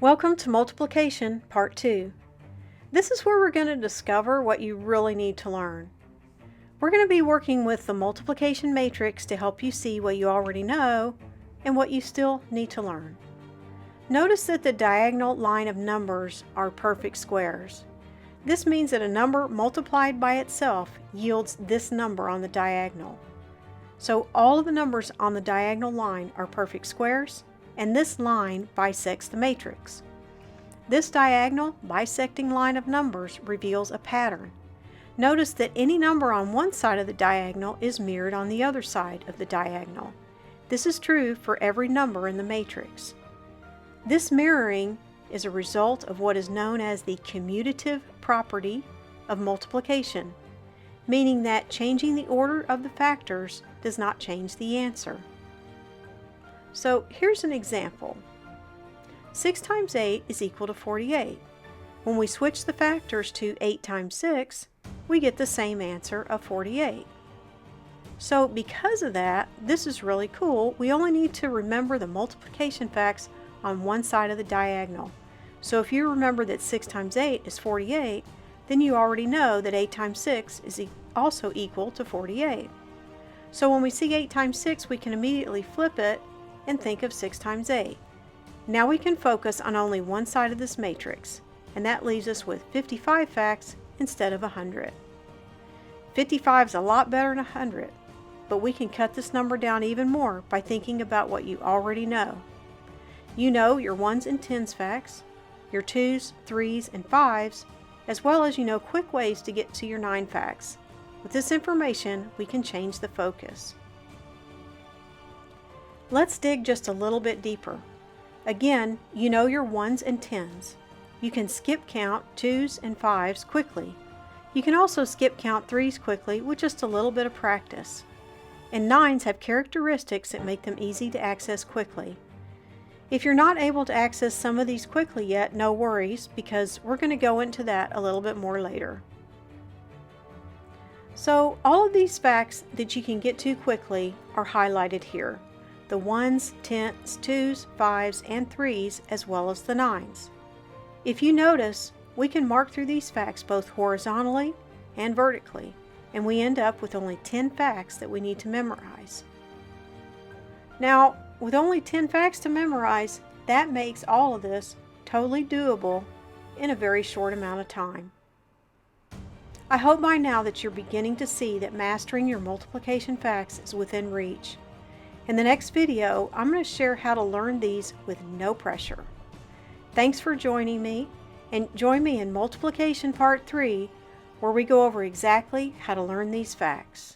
Welcome to Multiplication Part 2. This is where we're going to discover what you really need to learn. We're going to be working with the multiplication matrix to help you see what you already know and what you still need to learn. Notice that the diagonal line of numbers are perfect squares. This means that a number multiplied by itself yields this number on the diagonal. So all of the numbers on the diagonal line are perfect squares, and this line bisects the matrix. This diagonal bisecting line of numbers reveals a pattern. Notice that any number on one side of the diagonal is mirrored on the other side of the diagonal. This is true for every number in the matrix. This mirroring is a result of what is known as the commutative property of multiplication, meaning that changing the order of the factors does not change the answer. So here's an example. 6 times 8 is equal to 48. When we switch the factors to 8 times 6, we get the same answer of 48. So because of that, this is really cool. We only need to remember the multiplication facts on one side of the diagonal. So if you remember that 6 times 8 is 48, then you already know that 8 times 6 is also equal to 48. So when we see 8 times 6, we can immediately flip it and think of 6 times 8. Now we can focus on only one side of this matrix, and that leaves us with 55 facts instead of 100. 55 is a lot better than 100, but we can cut this number down even more by thinking about what you already know. You know your 1s and 10s facts, your 2s, 3s, and 5s, as well as you know quick ways to get to your 9 facts. With this information, we can change the focus. Let's dig just a little bit deeper. Again, you know your 1s and 10s. You can skip count 2s and 5s quickly. You can also skip count 3s quickly with just a little bit of practice. And 9s have characteristics that make them easy to access quickly. If you're not able to access some of these quickly yet, no worries, because we're going to go into that a little bit more later. So all of these facts that you can get to quickly are highlighted here. The 1s, 10s, 2s, 5s, and 3s, as well as the 9s. If you notice, we can mark through these facts both horizontally and vertically, and we end up with only 10 facts that we need to memorize. Now, with only 10 facts to memorize, that makes all of this totally doable in a very short amount of time. I hope by now that you're beginning to see that mastering your multiplication facts is within reach. In the next video, I'm going to share how to learn these with no pressure. Thanks for joining me, and join me in Multiplication Part 3, where we go over exactly how to learn these facts.